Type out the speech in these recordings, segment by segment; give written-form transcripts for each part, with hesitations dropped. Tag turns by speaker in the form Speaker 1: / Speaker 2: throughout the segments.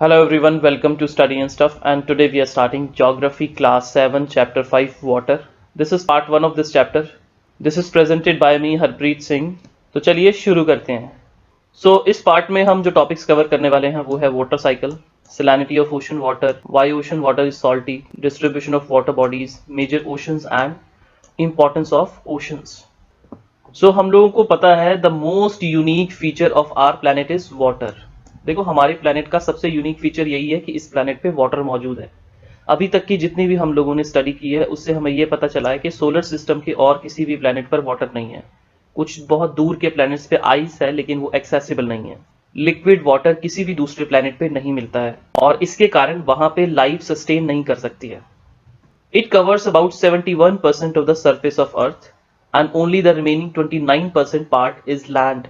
Speaker 1: Hello everyone, welcome to Study and Stuff, and today we are starting Geography Class 7 Chapter 5 Water. This is part 1 of this chapter. This is presented by me Harpreet Singh. तो चलिए शुरू करते हैं. इस part में हम जो topics cover करने वाले हैं वो है water cycle, salinity of ocean water, why ocean water is salty, distribution of water bodies, major oceans and importance of oceans. हम लोगों को पता है the most unique feature of our planet is water. देखो हमारे प्लैनेट का सबसे unique feature यही है कि इस प्लैनेट पे वाटर मौजूद है. अभी तक की जितनी भी हम लोगों ने स्टडी की है उससे हमें ये पता चला है कि सोलर सिस्टम के और किसी भी प्लैनेट पर वाटर नहीं है. कुछ बहुत दूर के प्लैनेट्स पे आइस है लेकिन वो एक्सेसिबल नहीं है. लिक्विड वाटर किसी भी दूसरे प्लैनेट पे नहीं मिलता है और इसके कारण वहां पे लाइफ सस्टेन नहीं कर सकती है. It covers about 71% of the surface of earth and only the remaining 29% part is land.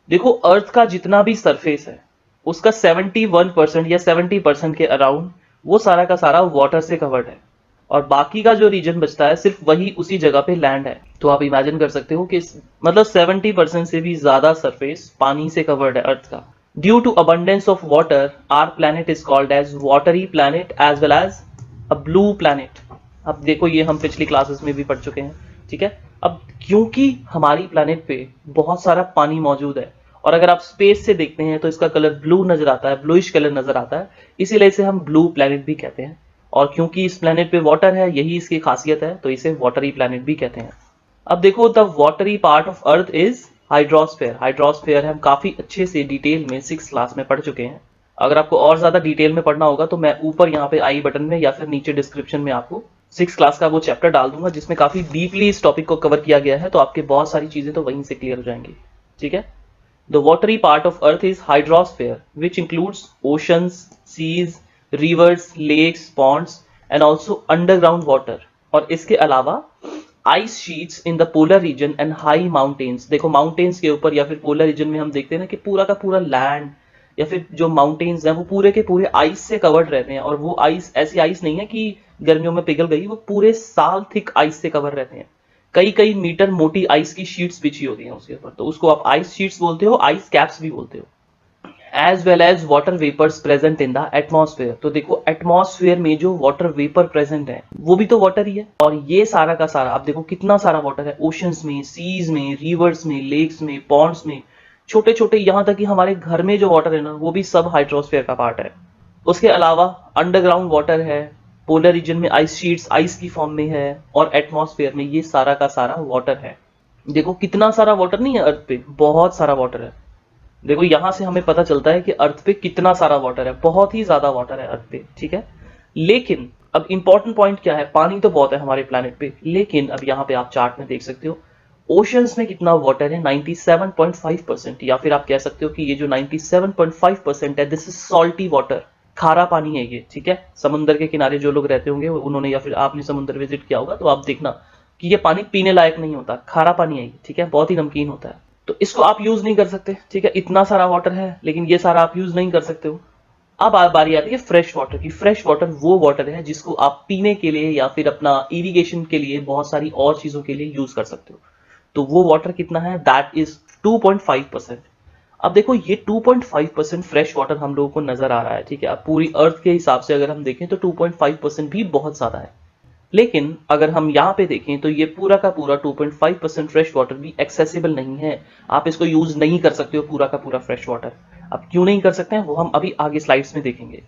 Speaker 1: देखो अर्थ का जितना भी सरफेस है उसका 71% या 70% के अराउंड वो सारा का सारा वाटर से कवर्ड है और बाकी का जो रीजन बचता है सिर्फ वही उसी जगह पे लैंड है. तो आप इमेजिन कर सकते हो कि मतलब 70% से भी ज्यादा सरफेस पानी से कवर्ड है अर्थ का. Due to abundance of water our planet is called as watery planet as well as a blue planet. अब देखो ये हम पिछली क्लासेस में भी पढ़ चुके हैं. ठीक है, अब क्योंकि हमारी प्लैनेट पे बहुत सारा पानी मौजूद है और अगर आप स्पेस से देखते हैं तो इसका कलर ब्लू नजर आता है, ब्लूइश कलर नजर आता है, इसीलिए इसे हम ब्लू प्लैनेट भी कहते हैं. और क्योंकि इस प्लैनेट पे वाटर है, यही इसकी खासियत है, तो इसे वाटरी प्लैनेट भी कहते हैं. अब देखो the watery part of earth is hydrosphere. Hydrosphere हम काफी अच्छे से डिटेल में 6th क्लास में पढ़ चुके हैं. अगर आपको और ज्यादा डिटेल में पढ़ना होगा तो मैं ऊपर यहाँ पे आई बटन में या फिर नीचे डिस्क्रिप्शन में आपको 6th क्लास का वो चैप्टर डाल दूंगा जिसमें काफी डीपली इस टॉपिक को कवर किया गया है. तो आपके बहुत सारी चीजें तो वहीं से क्लियर हो जाएंगी. ठीक है, the watery part of earth is hydrosphere which includes oceans, seas, rivers, lakes, ponds and also underground water. और इसके अलावा ice sheets in the polar region and high mountains. देखो माउंटेन्स के ऊपर या फिर पोलर रीजन में हम देखते हैं ना कि पूरा का पूरा लैंड या फिर जो माउंटेन्स हैं वो पूरे के पूरे आइस से कवर्ड रहते हैं. और वो आइस ऐसी आइस नहीं है कि गर्मियों में पिघल गई, वो पूरे साल थिक आइस से कवर रहते हैं. कई कई मीटर मोटी आइस की शीट्स बिछी होती हैं उसके ऊपर, तो उसको आप आइस शीट्स बोलते हो, आइस कैप्स भी बोलते हो. As well as water vapours present in the atmosphere. तो देखो एटमॉस्फेयर में जो वाटर वेपर प्रेजेंट है वो भी तो वाटर ही है. और ये सारा का सारा आप देखो कितना सारा वाटर है ओशंस में, सीज में, रिवर्स में, लेक्स में, पॉन्ड्स में, छोटे छोटे, यहाँ तक कि हमारे घर में जो वाटर है ना वो भी सब हाइड्रोस्फेयर का पार्ट है. उसके अलावा अंडरग्राउंड वाटर है, पोलर रीजन में आइस शीट्स आइस की फॉर्म में है और एटमॉस्फेयर में ये सारा का सारा वाटर है. देखो कितना सारा वाटर नहीं है अर्थ पे, बहुत सारा वाटर है. देखो यहां से हमें पता चलता है कि अर्थ पे कितना सारा वाटर है, बहुत ही ज्यादा वाटर है अर्थ पे. ठीक है, लेकिन अब इंपॉर्टेंट पॉइंट क्या है, पानी तो बहुत है हमारे प्लैनेट पे, लेकिन अब यहाँ पे आप चार्ट में देख सकते हो ओशंस में कितना वाटर है, 97.5%. या फिर आप कह सकते हो कि ये जो 97.5% है दिस इज सॉल्टी वाटर, खारा पानी है ये. ठीक है, समुद्र के किनारे जो लोग रहते होंगे उन्होंने या फिर आपने समुद्र विजिट किया होगा तो आप देखना कि ये पानी पीने लायक नहीं होता, खारा पानी है ये. ठीक है, बहुत ही नमकीन होता है, तो इसको आप यूज नहीं कर सकते. ठीक है, इतना सारा वाटर है लेकिन ये सारा आप यूज नहीं कर सकते हो. अब बारी आती है फ्रेश वाटर की. फ्रेश वाटर वो वाटर है जिसको आप पीने के लिए या फिर अपना इरिगेशन के लिए, बहुत सारी और चीजों के लिए यूज कर सकते हो. तो वो वाटर कितना है, दैट इज 2.5%. अब देखो ये 2.5% फ्रेश वाटर हम लोगों को नजर आ रहा है. ठीक है, अब पूरी अर्थ के हिसाब से अगर हम देखें तो 2.5% भी बहुत ज्यादा है. लेकिन अगर हम यहाँ पे देखें तो ये पूरा का पूरा 2.5% फ्रेश वाटर भी एक्सेसिबल नहीं है. आप इसको यूज नहीं कर सकते हो पूरा का पूरा फ्रेश वाटर. अब क्यों नहीं कर सकते हैं वो हम अभी आगे स्लाइड्स में देखेंगे.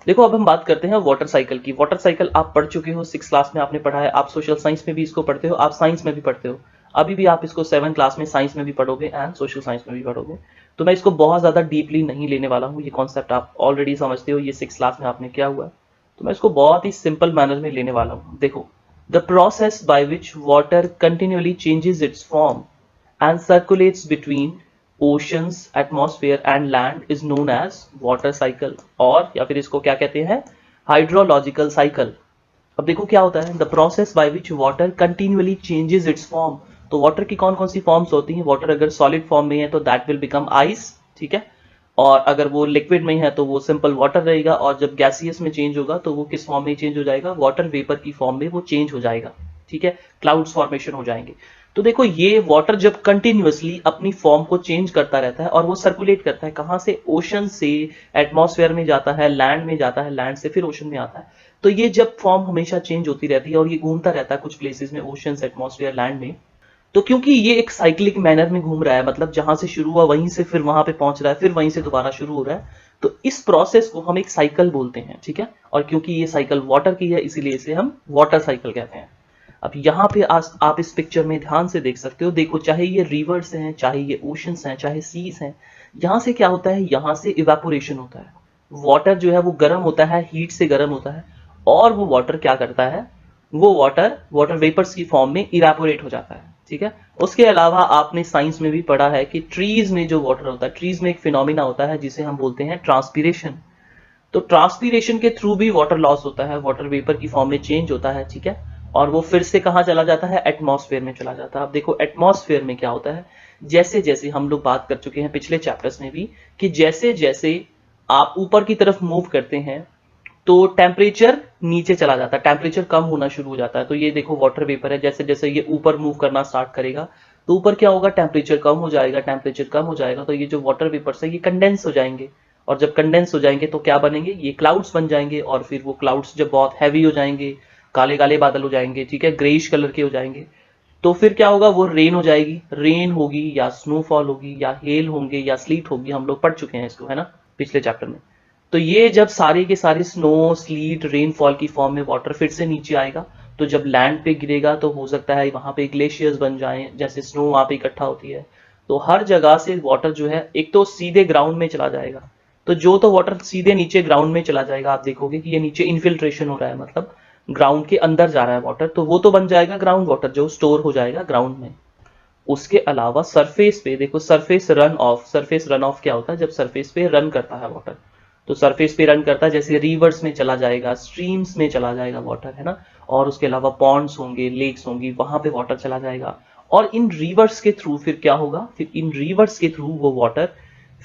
Speaker 1: देखो अब हम बात करते हैं वाटर साइकिल की. वाटर साइकिल आप पढ़ चुके हो, 6th क्लास में आपने पढ़ा है, आप सोशल साइंस में भी इसको पढ़ते हो, आप साइंस में भी पढ़ते हो, अभी भी आप इसको 7th क्लास में साइंस में भी पढ़ोगे एंड सोशल साइंस में भी पढ़ोगे. तो मैं इसको बहुत ज्यादा डीपली नहीं लेने वाला हूँ, ये कॉन्सेप्ट आप ऑलरेडी समझते हो, ये 6th क्लास में आपने किया हुआ है. तो मैं इसको बहुत ही सिंपल मैनर में लेने वाला हूँ. देखो the process by which water continuously changes its form and circulates between oceans, atmosphere and land is known as water cycle. और या फिर इसको क्या कहते हैं, हाइड्रोलॉजिकल साइकिल. अब देखो क्या होता है, the process by which water continuously changes its form. तो वाटर की कौन कौन सी फॉर्म्स होती हैं, वाटर अगर सॉलिड फॉर्म में है तो दैट विल बिकम आइस. ठीक है, और अगर वो लिक्विड में है तो वो सिंपल वाटर रहेगा, और जब गैसियस में चेंज होगा तो वो किस फॉर्म में चेंज हो जाएगा, वाटर वेपर की फॉर्म में वो चेंज हो जाएगा. ठीक है, क्लाउड्स फॉर्मेशन हो जाएंगे. तो देखो ये वाटर जब कंटिन्यूअसली अपनी फॉर्म को चेंज करता रहता है और वो सर्कुलेट करता है, कहाँ से, ओशन से एटमॉस्फेयर में जाता है, लैंड में जाता है, लैंड से फिर ओशन में आता है। तो ये जब फॉर्म हमेशा चेंज होती रहती है और ये घूमता रहता है कुछ प्लेसेस में, ओशन, एटमॉस्फेयर, लैंड में, तो क्योंकि ये एक साइक्लिक मैनर में घूम रहा है, मतलब जहां से शुरू हुआ वहीं से फिर वहां पे पहुंच रहा है, फिर वहीं से दोबारा शुरू हो रहा है, तो इस प्रोसेस को हम एक साइकिल बोलते हैं, ठीक है। और क्योंकि ये साइकिल वाटर की है इसीलिए इसे हम वाटर साइकिल कहते हैं। अब यहाँ पे आप इस पिक्चर में ध्यान से देख सकते हो, देखो चाहे ये रिवर्स हैं, चाहे ये ओशंस हैं, चाहे सीज हैं, यहाँ से क्या होता है, यहाँ से इवेपोरेशन होता है। वाटर जो है वो गर्म होता है, हीट से गर्म होता है, और वो वाटर क्या करता है, वो वाटर वाटर वेपर्स की फॉर्म में इवेपोरेट हो जाता है, ठीक है। उसके अलावा आपने साइंस में भी पढ़ा है कि ट्रीज में जो वाटर होता है, ट्रीज में एक फिनोमिना होता है जिसे हम बोलते हैं ट्रांसपीरेशन। तो ट्रांसपीरेशन के थ्रू भी वाटर लॉस होता है, वाटर वेपर की फॉर्म में चेंज होता है, ठीक है। और वो फिर से कहाँ चला जाता है, एटमॉस्फेयर में चला जाता है। अब देखो एटमॉस्फेयर में क्या होता है, जैसे जैसे हम लोग बात कर चुके हैं पिछले चैप्टर्स में भी, कि जैसे जैसे आप ऊपर की तरफ मूव करते हैं तो टेम्परेचर नीचे चला जाता है, टेम्परेचर कम होना शुरू हो जाता है। तो ये देखो वाटर वेपर है, जैसे जैसे ये ऊपर मूव करना स्टार्ट करेगा तो ऊपर क्या होगा, टेम्परेचर कम हो जाएगा, टेम्परेचर कम हो जाएगा तो ये जो वाटर वेपर्स है ये कंडेंस हो जाएंगे, और जब कंडेंस हो जाएंगे तो क्या बनेंगे, ये क्लाउड्स बन जाएंगे, और फिर वो क्लाउड्स जब बहुत हैवी हो जाएंगे, काले काले बादल हो जाएंगे, ठीक है, ग्रेइश कलर के हो जाएंगे, तो फिर क्या होगा, वो रेन हो जाएगी, रेन होगी या स्नोफॉल होगी या हेल होंगे या स्लीट होगी, हम लोग पढ़ चुके हैं इसको, है ना, पिछले चैप्टर में। तो ये जब सारे के सारे स्नो, स्लीट, रेनफॉल की फॉर्म में वाटर फिर से नीचे आएगा, तो जब लैंड पे गिरेगा तो हो सकता है वहां पे ग्लेशियर्स बन जाएं, जैसे स्नो वहां पे इकट्ठा होती है, तो हर जगह से वाटर जो है एक तो सीधे ग्राउंड में चला जाएगा। तो जो तो वाटर सीधे नीचे ग्राउंड में चला जाएगा, आप देखोगे कि ये नीचे इन्फिल्ट्रेशन हो रहा है, मतलब ग्राउंड के अंदर जा रहा है वाटर, तो वो तो बन जाएगा ग्राउंड वाटर जो स्टोर हो जाएगा ग्राउंड में। उसके अलावा सरफेस पे देखो, सरफेस रन ऑफ क्या होता है, जब सरफेस पे रन करता है वाटर, तो सरफेस पे रन करता है, जैसे रिवर्स में चला जाएगा, स्ट्रीम्स में चला जाएगा वाटर, है ना, और उसके अलावा पॉन्ड्स होंगे, लेक्स होंगी, वहां पे वाटर चला जाएगा। और इन रिवर्स के थ्रू फिर क्या होगा, फिर इन रिवर्स के थ्रू वो वाटर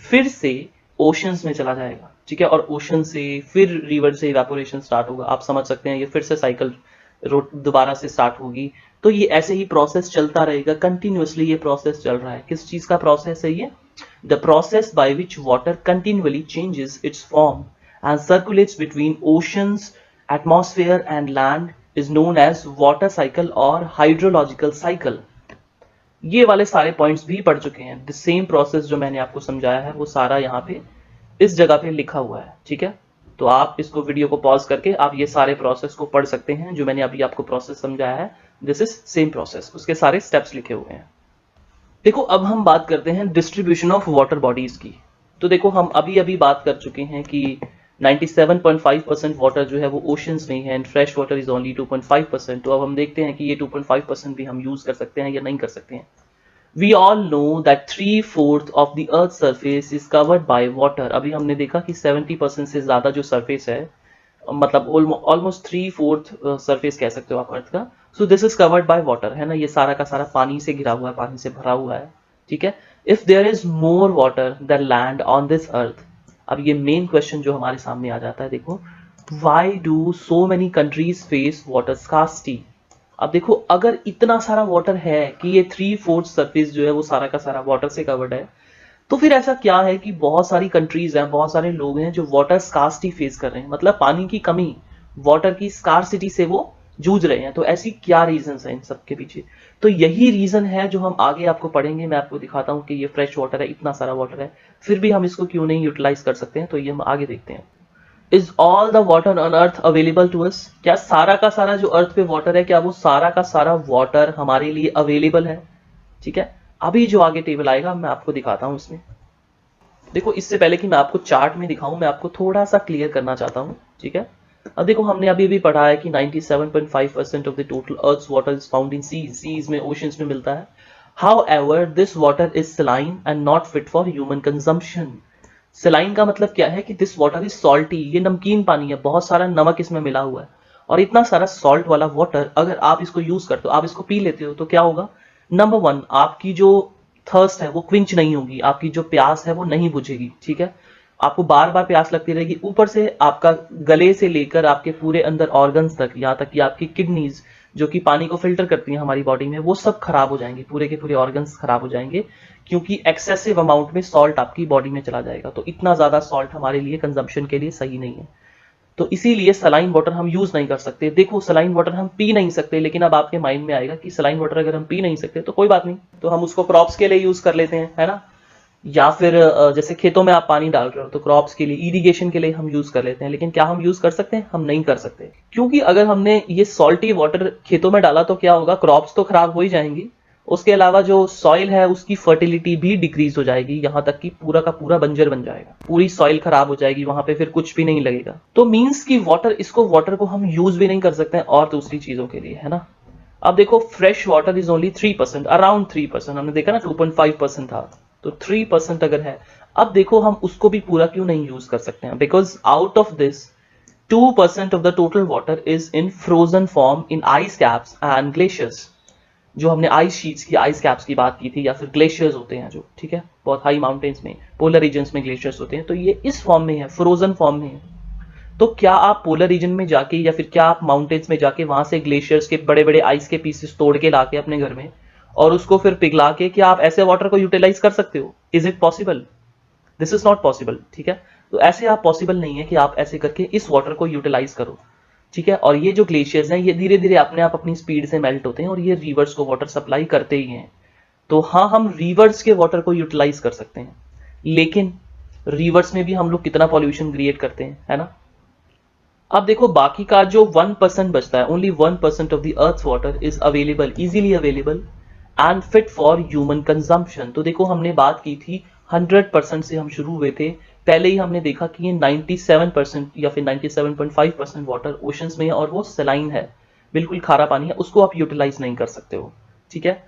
Speaker 1: फिर से ओशंस में चला जाएगा, ठीक है, और ओशन से फिर रिवर से इवेपोरेशन स्टार्ट होगा। आप समझ सकते हैं ये फिर से साइकिल दोबारा से स्टार्ट होगी। तो ये ऐसे ही प्रोसेस चलता रहेगा, कंटिन्यूअसली ये प्रोसेस चल रहा है। किस चीज का प्रोसेस है ये, the process by which water continuously changes its form and circulates between oceans, atmosphere and land is known as water cycle और हाइड्रोलॉजिकल साइकिल। ये वाले सारे पॉइंट्स भी पढ़ चुके हैं। द सेम प्रोसेस जो मैंने आपको समझाया है वो सारा यहाँ पे इस जगह पे लिखा हुआ है, ठीक है। तो आप इसको वीडियो को पॉज करके आप ये सारे प्रोसेस को पढ़ सकते हैं जो मैंने अभी आपको प्रोसेस समझाया है। दिस इज सेम प्रोसेस, उसके सारे स्टेप्स लिखे हुए हैं। देखो अब हम बात करते हैं डिस्ट्रीब्यूशन ऑफ वाटर बॉडीज की। तो देखो हम अभी अभी बात कर चुके हैं कि 97.5% वाटर जो है वो ओशंस में है and fresh water is only 2.5%। तो अब हम देखते हैं कि ये 2.5% भी हम यूज कर सकते हैं या नहीं कर सकते हैं। We all know that 3/4 of the Earth's surface is covered by water। अभी हमने देखा कि 70% से ज्यादा जो सरफेस है, मतलब ऑलमोस्ट 3/4 सरफेस कह सकते हो आप अर्थ का, so this is covered by water, है ना, ये सारा का सारा पानी से घिरा हुआ है, पानी से भरा हुआ है, ठीक है। If there is more water then land on this earth, अब ये मेन क्वेश्चन जो हमारे सामने आ जाता है, देखो, why do so many countries face water scarcity. अब देखो अगर इतना सारा वाटर है कि ये 3/4 सरफेस जो है वो सारा का सारा वाटर से कवर्ड है, तो फिर ऐसा क्या है कि बहुत सारी कंट्रीज हैं, बहुत सारे लोग हैं जो वाटर स्कार्सिटी फेस कर रहे हैं, मतलब पानी की कमी, वाटर की स्कार्सिटी से वो जूझ रहे हैं। तो ऐसी क्या रीजंस हैं इन सब के पीछे, तो यही रीजन है जो हम आगे आपको पढ़ेंगे। मैं आपको दिखाता हूं कि ये फ्रेश वाटर है, इतना सारा वाटर है, फिर भी हम इसको क्यों नहीं यूटिलाइज कर सकते हैं, तो ये हम आगे देखते हैं। Is all the water on earth available to us, क्या सारा का सारा जो अर्थ पे वाटर है, क्या वो सारा का सारा वाटर हमारे लिए अवेलेबल है, ठीक है। अभी जो आगे टेबल आएगा मैं आपको दिखाता हूं इसमें। देखो इससे पहले कि मैं आपको चार्ट में दिखाऊं, मैं आपको थोड़ा सा क्लियर करना चाहता हूं, ठीक है। अब देखो हमने अभी भी पढ़ा है कि 97.5% of the total earth's water is found in seas में, ओशंस में मिलता है। However this water is saline and not fit for human consumption. Saline का मतलब क्या है कि दिस वाटर इज सॉल्टी, ये नमकीन पानी है, बहुत सारा नमक इसमें मिला हुआ है, और इतना सारा सॉल्ट वाला वाटर अगर आप इसको यूज करते हो, आप इसको पी लेते हो, तो क्या होगा, नंबर वन, आपकी जो थर्स्ट है वो क्विंच नहीं होगी, आपकी जो प्यास है वो नहीं बुझेगी, ठीक है। आपको बार बार प्यास लगती रहेगी, ऊपर से आपका गले से लेकर आपके पूरे अंदर ऑर्गन्स तक, यहाँ तक कि आपकी किडनीज जो कि पानी को फिल्टर करती हैं हमारी बॉडी में, वो सब खराब हो जाएंगे, पूरे के पूरे ऑर्गन्स खराब हो जाएंगे, क्योंकि एक्सेसिव अमाउंट में सॉल्ट आपकी बॉडी में चला जाएगा। तो इतना ज्यादा सॉल्ट हमारे लिए कंजम्पशन के लिए सही नहीं है। तो इसीलिए सलाइन वाटर हम यूज नहीं कर सकते। देखो सलाइन वाटर हम पी नहीं सकते, लेकिन अब आपके माइंड में आएगा कि सलाइन वाटर अगर हम पी नहीं सकते तो कोई बात नहीं, तो हम उसको क्रॉप्स के लिए यूज कर लेते हैं, है ना। या फिर जैसे खेतों में आप पानी डाल रहे हो तो क्रॉप्स के लिए, इरिगेशन के लिए हम यूज कर लेते हैं। लेकिन क्या हम यूज कर सकते हैं? हम नहीं कर सकते, क्योंकि अगर हमने ये सॉल्टी वाटर खेतों में डाला तो क्या होगा, क्रॉप्स तो खराब हो ही जाएंगी, उसके अलावा जो सॉइल है उसकी फर्टिलिटी भी डिक्रीज हो जाएगी, यहां तक कि पूरा का पूरा बंजर बन जाएगा, पूरी सॉइल खराब हो जाएगी, वहां पे फिर कुछ भी नहीं लगेगा। तो मींस कि वाटर को हम यूज भी नहीं कर सकते हैं और दूसरी चीजों के लिए, है ना। अब देखो fresh water is only 3%, around 3%, हमने देखा ना 2.5% था, तो 3% अगर है। अब देखो हम उसको भी पूरा क्यों नहीं यूज कर सकते हैं, because out of this 2% of the total water is in frozen form in ice caps and glaciers. जो हमने आइस शीट्स की, आइस कैप्स की बात की थी, या फिर ग्लेशियर्स होते हैं जो, ठीक है, बहुत हाई माउंटेन्स में, पोलर रीजन्स में ग्लेशियर्स होते हैं, तो ये इस फॉर्म में है, फ्रोजन फॉर्म में है। तो क्या आप पोलर रीजन में जाके या फिर क्या आप माउंटेन्स में जाके वहां से ग्लेशियर्स के बड़े बड़े आइस के पीसेस तोड़ के लाके अपने घर में और उसको फिर पिघला के, क्या आप ऐसे वाटर को यूटिलाइज कर सकते हो? Is it possible? This is not possible, ठीक है। तो ऐसे आप पॉसिबल नहीं है कि आप ऐसे करके इस वाटर को यूटिलाइज करो, ठीक है। और ये जो ग्लेशियर्स हैं ये धीरे धीरे अपने आप अपनी स्पीड से मेल्ट होते हैं और ये रिवर्स को वाटर सप्लाई करते ही हैं। तो हाँ, हम रिवर्स के वाटर को यूटिलाइज कर सकते हैं, लेकिन रिवर्स में भी हम लोग कितना पॉल्यूशन क्रिएट करते हैं, है ना। अब देखो बाकी का जो 1% बचता है, only 1% of the earth water is available, easily available and fit for human consumption. तो देखो हमने बात की थी 100% से हम शुरू हुए थे, पहले ही हमने देखा कि ये 97% या फिर 97.5% वाटर ओशंस में है और वो सलाइन है, बिल्कुल खारा पानी है, उसको आप यूटिलाइज नहीं कर सकते हो, ठीक है।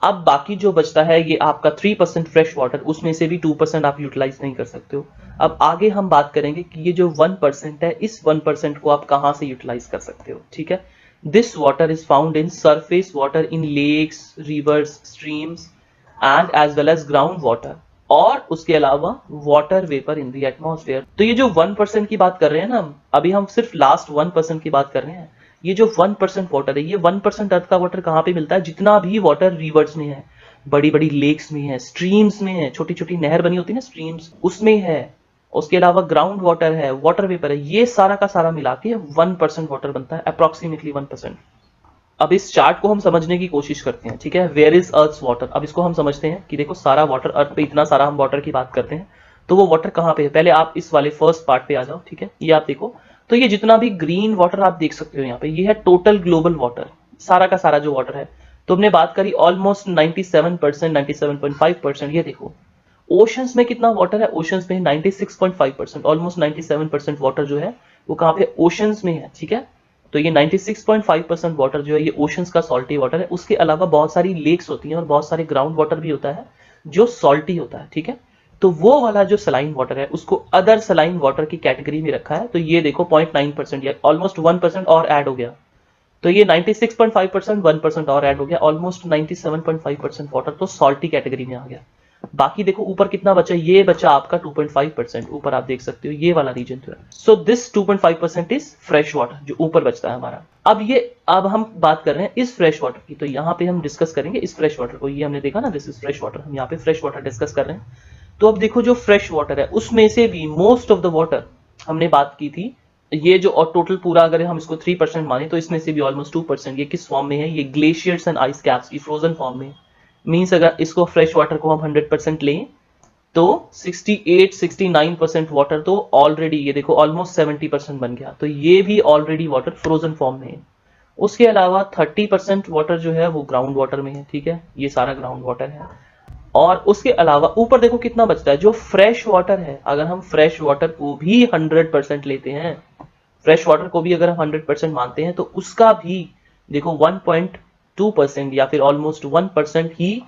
Speaker 1: अब बाकी जो बचता है ये आपका 3% फ्रेश वाटर, उसमें से भी 2% आप यूटिलाइज नहीं कर सकते हो। अब आगे हम बात करेंगे कि ये जो 1% है, इस 1% को आप कहां से यूटिलाइज कर सकते हो, ठीक है। This water is found in surface water in lakes, rivers, streams and as well as ground water, और उसके अलावा water vapour in the atmosphere. तो ये जो 1% की बात कर रहे हैं ना हम, अभी हम सिर्फ लास्ट 1% की बात कर रहे हैं। ये जो 1% वाटर है, ये 1% अर्थ का वाटर कहाँ पे मिलता है? जितना भी वाटर रिवर्स में है, बड़ी बड़ी लेक्स में है, स्ट्रीम्स में है, छोटी छोटी नहर बनी होती है ना स्ट्रीम्स, उसमें है, उसके अलावा ग्राउंड वाटर है, वाटर वेपर है, ये सारा का सारा मिला के 1% वाटर बनता है, अप्रोक्सीमेटली 1%। अब इस चार्ट को हम समझने की कोशिश करते हैं, ठीक है। वेयर इज अर्थ वाटर, अब इसको हम समझते हैं कि देखो सारा वाटर अर्थ पे, इतना सारा हम वाटर की बात करते हैं, तो वो वाटर कहाँ पे है? पहले आप इस वाले फर्स्ट पार्ट पे आ जाओ, ठीक है। ये आप देखो, तो ये जितना भी ग्रीन वाटर आप देख सकते हो यहाँ पे, ये है टोटल ग्लोबल वाटर, सारा का सारा जो वाटर है। तो हमने बात करी ऑलमोस्ट 97%, 97.5%। ये देखो ओशंस में कितना वाटर है, ओशंस में 96.5%, ऑलमोस्ट 97% वाटर जो है वो कहाँ पे? ओशंस में है, ठीक है। तो ये 96.5% वाटर जो है ये ओशंस का सॉल्टी वाटर है। उसके अलावा बहुत सारी लेक्स होती हैं और बहुत सारे ग्राउंड वाटर भी होता है जो सॉल्टी होता है, ठीक है। तो वो वाला जो सलाइन वाटर है उसको अदर सलाइन वाटर की कैटेगरी में रखा है। तो ये देखो 0.9% या ऑलमोस्ट 1% और ऐड हो गया, तो ये 96.5%, 1% और ऐड हो गया, ऑलमोस्ट 97.5% वाटर तो सॉल्टी कैटेगरी में आ गया। बाकी देखो ऊपर कितना बचा, ये बचा आपका 2.5%, ऊपर आप देख सकते हो ये वाला रीजन जो है। So this 2.5% is fresh water जो ऊपर बचता है हमारा। अब हम बात कर रहे हैं इस फ्रेश वाटर की, तो यहाँ पे हम डिस्कस करेंगे इस फ्रेश वाटर को। ये हमने देखा ना, दिस इज फ्रेश वाटर, हम यहाँ पे फ्रेश वाटर डिस्कस कर रहे हैं। तो अब देखो जो फ्रेश वाटर है उसमें से भी मोस्ट ऑफ द वाटर, हमने बात की थी ये जो, और टोटल पूरा अगर हम इसको 3% माने तो इसमें से भी ऑलमोस्ट 2% ये किस फॉर्म में है? ये ग्लेशियर्स एंड आइस कैप्स की फ्रोजन फॉर्म में। मींस अगर इसको फ्रेश वाटर को हम 100% लें तो 68-69% वाटर तो ऑलरेडी, ये देखो ऑलमोस्ट 70% बन गया, तो ये भी ऑलरेडी वाटर फ्रोजन फॉर्म में है। उसके अलावा 30% वाटर जो है वो ग्राउंड वाटर में है, ठीक है, ये सारा ग्राउंड वाटर है। और उसके अलावा ऊपर देखो कितना बचता है, जो फ्रेश वाटर है, अगर हम फ्रेश वाटर को भी 100% लेते हैं, फ्रेश वाटर को भी अगर हम 100% मानते हैं, तो उसका भी देखो 1.2% या फिर ऑलमोस्ट 1% ही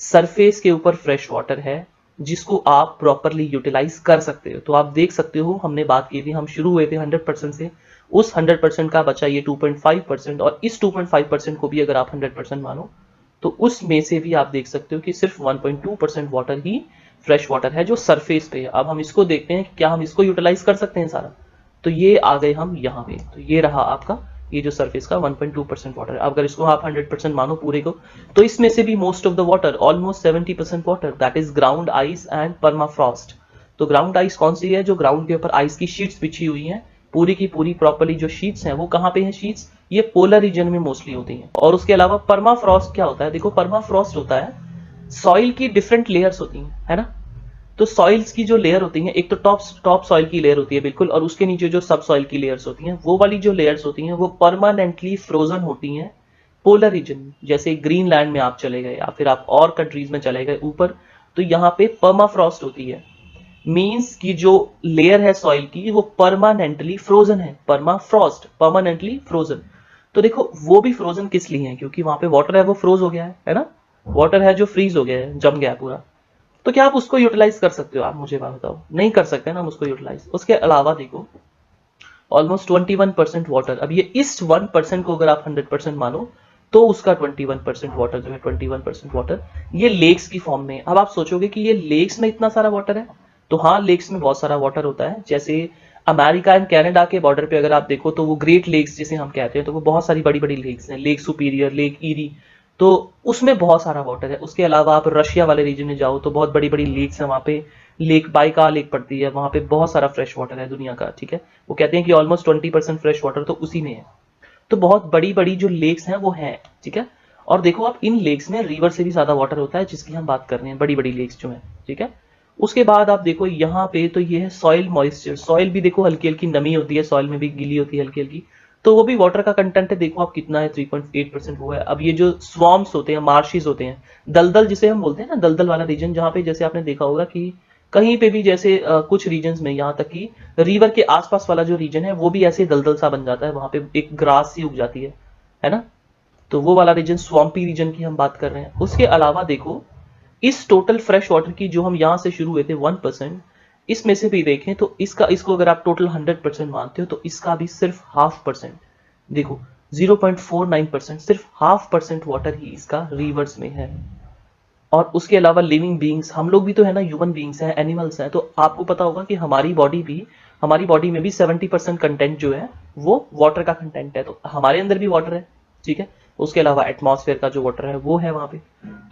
Speaker 1: सरफेस के ऊपर फ्रेश वाटर है जिसको आप प्रॉपरली यूटिलाइज कर सकते हो। तो आप देख सकते हो, हमने बात की थी, हम शुरू हुए थे 100% से, उस 100% का बचा ये 2.5%, और इस 2.5% को भी अगर आप 100% मानो तो उसमें से भी आप देख सकते हो कि सिर्फ 1.2% वाटर ही फ्रेश वाटर है जो सरफेस पे है। अब हम इसको देखते हैं कि क्या हम इसको यूटिलाइज कर सकते हैं सारा। तो ये आ गए हम यहाँ पे, तो ये रहा आपका ये जो सरफेस का 1.2% वाटर है। अगर इसको आप 100% मानो पूरे को, तो इसमें से भी most of the water, almost 70% water, that is ground ice and permafrost. तो ग्राउंड आइस कौन सी है? जो ग्राउंड के ऊपर आइस की शीट्स बिछी हुई हैं, पूरी की पूरी प्रॉपर्ली जो शीट्स हैं वो कहाँ पे हैं? शीट्स ये पोलर रीजन में मोस्टली होती हैं। और उसके अलावा परमाफ्रॉस्ट क्या होता है? देखो परमाफ्रॉस्ट होता है सॉइल की डिफरेंट लेयर्स होती हैं, है ना। तो सॉइल्स की जो लेयर होती हैं, एक तो टॉप सॉइल की लेयर होती है बिल्कुल, और उसके नीचे जो सब सॉइल की लेयर्स होती हैं, वो वाली जो लेयर्स होती हैं वो परमानेंटली फ्रोजन होती हैं पोलर रीजन में। जैसे ग्रीनलैंड में आप चले गए या फिर आप और कंट्रीज में चले गए ऊपर, तो यहाँ पे परमाफ्रॉस्ट होती है। मीन्स की जो लेयर है सॉइल की वो परमानेंटली फ्रोजन है, परमाफ्रॉस्ट, परमानेंटली फ्रोजन। तो देखो वो भी फ्रोजन किस लिए है? क्योंकि वहां पे वाटर है वो फ्रोज हो गया है ना। वाटर है जो फ्रीज हो गया है, जम गया है पूरा। तो क्या आप उसको यूटिलाइज कर सकते हो? आप मुझे बात बताओ, नहीं कर सकते ना हम उसको यूटिलाइज। उसके अलावा देखो ऑलमोस्ट 21% वाटर, अब ये इस 1% को अगर आप 100% मानो तो उसका 21% वाटर जो है, 21% वाटर ये लेक्स की फॉर्म में। अब आप सोचोगे कि ये लेक्स में इतना सारा वाटर है, तो हाँ लेक्स में बहुत सारा वाटर होता है। जैसे अमेरिका एंड कनाडा के बॉर्डर पे अगर आप देखो तो वो ग्रेट लेक्स जिसे हम कहते हैं, तो वो बहुत सारी बड़ी बड़ी लेक्स हैं, लेक सुपीरियर, लेक ईरी, तो उसमें बहुत सारा वाटर है। उसके अलावा आप रशिया वाले रीजन में जाओ तो बहुत बड़ी बड़ी लेक्स हैं वहाँ पे, लेक बाइका लेक पड़ती है, वहाँ पे बहुत सारा फ्रेश वाटर है दुनिया का, ठीक है। वो कहते हैं कि ऑलमोस्ट 20% फ्रेश वाटर तो उसी में है। तो बहुत बड़ी बड़ी जो लेक्स हैं वो हैं, ठीक है। और देखो आप इन लेक्स में रिवर से भी ज्यादा वाटर होता है जिसकी हम बात कर रहे हैं, बड़ी बड़ी लेक्स जो है, ठीक है। उसके बाद आप देखो यहाँ पे तो ये है सॉइल मॉइस्चर। सॉइल भी देखो हल्की हल्की नमी होती है, सॉइल में भी गीली होती है हल्की हल्की, तो वो भी वाटर का कंटेंट है। देखो आप कितना है, 3.8% वो है। अब ये जो स्वॉम्स होते हैं, मार्शिस होते हैं, दलदल जिसे हम बोलते हैं ना, दलदल वाला रीजन, जहाँ पे जैसे आपने देखा होगा कि कहीं पे भी जैसे कुछ रीजन्स में, यहाँ तक कि रिवर के आसपास वाला जो रीजन है वो भी ऐसे दलदल सा बन जाता है, वहां पे एक ग्रास सी उग जाती है ना। तो वो वाला रीजन स्वम्पी रीजन की हम बात कर रहे हैं। उसके अलावा देखो इस टोटल फ्रेश वाटर की जो हम यहां से शुरू हुए थे 1%, इसमें से भी देखें तो इसको अगर आप टोटल 100% मानते हो तो इसका भी सिर्फ 0.5%, देखो 0.49%, सिर्फ 0.5% वाटर ही इसका रिवर्स में है। और उसके अलावा लिविंग बींग्स, हम लोग भी तो है ना, ह्यूमन बींग्स हैं, एनिमल्स हैं, तो आपको पता होगा कि हमारी बॉडी में भी 70% कंटेंट जो है वो वाटर का कंटेंट है, तो हमारे अंदर भी वाटर है, ठीक है। उसके अलावा एटमॉस्फेयर का जो वाटर है वो है वहां पे।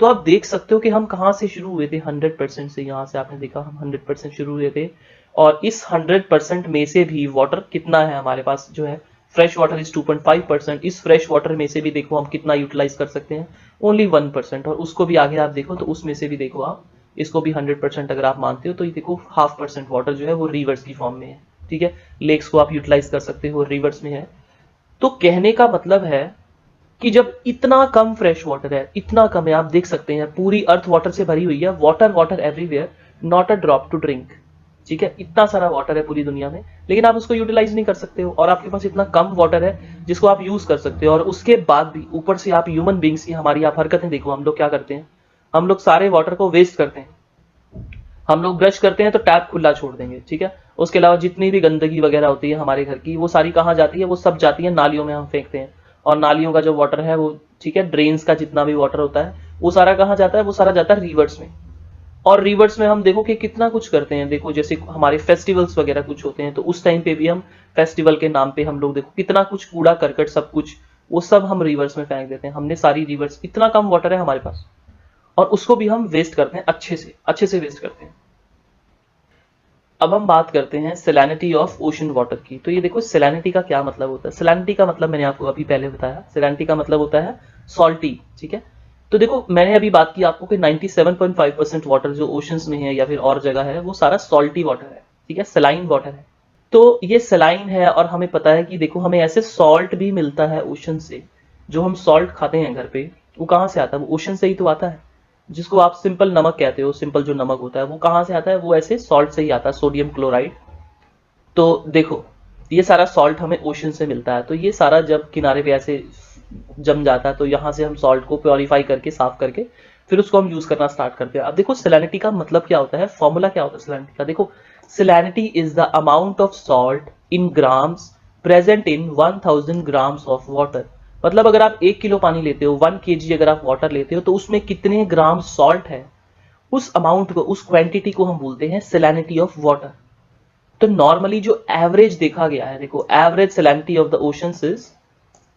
Speaker 1: तो आप देख सकते हो कि हम कहाँ से शुरू हुए थे, 100% से। यहाँ से आपने देखा हम 100% शुरू हुए थे, और इस 100% में से भी वाटर कितना है हमारे पास जो है, फ्रेश वाटर इज 2.5%। इस फ्रेश वाटर में से भी देखो हम कितना यूटिलाइज कर सकते हैं, ओनली 1%। और उसको भी आगे आप देखो तो उसमें से भी देखो आप, इसको भी 100% अगर आप मानते हो तो ये देखो 0.5% वाटर जो है वो रिवर्स की फॉर्म में है, ठीक है। लेक्स को आप यूटिलाइज कर सकते हो, रिवर्स में है। तो कहने का मतलब है कि जब इतना कम फ्रेश वाटर है, इतना कम है, आप देख सकते हैं पूरी अर्थ वाटर से भरी हुई है, water water everywhere, not a drop to drink, ठीक है। इतना सारा वाटर है पूरी दुनिया में, लेकिन आप उसको यूटिलाइज नहीं कर सकते हो, और आपके पास इतना कम वाटर है जिसको आप यूज कर सकते हो। और उसके बाद भी ऊपर से आप ह्यूमन बींग्स की हमारी आप हरकतें देखो, हम लोग क्या करते हैं, हम लोग सारे वाटर को वेस्ट करते हैं। हम लोग ब्रश करते हैं तो टैप खुला छोड़ देंगे, ठीक है। उसके अलावा जितनी भी गंदगी वगैरह होती है हमारे घर की, वो सारी कहाँ जाती है, वो सब जाती है नालियों में, हम फेंकते हैं। और नालियों का जो वाटर है वो, ठीक है, ड्रेन्स का जितना भी वाटर होता है वो सारा कहाँ जाता है, वो सारा जाता है रिवर्स में। और रिवर्स में हम देखो कि कितना कुछ करते हैं, देखो जैसे हमारे फेस्टिवल्स वगैरह कुछ होते हैं तो उस टाइम पे भी हम फेस्टिवल के नाम पे हम लोग देखो कितना कुछ कूड़ा करकट सब कुछ वो सब हम रिवर्स में फेंक देते हैं। हमने सारी रिवर्स, इतना कम वाटर है हमारे पास, और उसको भी हम वेस्ट करते हैं, अच्छे से वेस्ट करते हैं। अब हम बात करते हैं सैलिनिटी ऑफ ओशन वाटर की। तो ये देखो सैलिनिटी का क्या मतलब होता है। सैलिनिटी का मतलब मैंने आपको अभी पहले बताया, सैलिनिटी का मतलब होता है सॉल्टी, ठीक है। तो देखो मैंने अभी बात की आपको कि 97.5% वाटर जो ओशंस में है या फिर और जगह है वो सारा सॉल्टी वाटर है, ठीक है, सलाइन वाटर है। तो ये सलाइन है, और हमें पता है कि देखो हमें ऐसे सॉल्ट भी मिलता है ओशन से। जो हम सॉल्ट खाते हैं घर पे वो कहाँ से आता है, वो ओशन से ही तो आता है। जिसको आप सिंपल नमक कहते हो, सिंपल जो नमक होता है वो कहाँ से आता है, वो ऐसे सॉल्ट से ही आता है, सोडियम क्लोराइड। तो देखो ये सारा सॉल्ट हमें ओशन से मिलता है, तो ये सारा जब किनारे पे ऐसे जम जाता है तो यहाँ से हम सॉल्ट को प्योरीफाई करके, साफ करके, फिर उसको हम यूज करना स्टार्ट करते हैं। अब देखो सैलिनिटी का मतलब क्या होता है, फॉर्मूला क्या होता है सैलिनिटी का। देखो salinity is the amount of salt in grams present in 1000 grams of water. मतलब अगर आप 1 किलो पानी लेते हो, 1 kg अगर आप वाटर लेते हो, तो उसमें कितने ग्राम सॉल्ट है, उस अमाउंट को, उस क्वांटिटी को हम बोलते हैं सैलिनिटी ऑफ वाटर। तो नॉर्मली जो एवरेज देखा गया है, देखो average salinity of the oceans is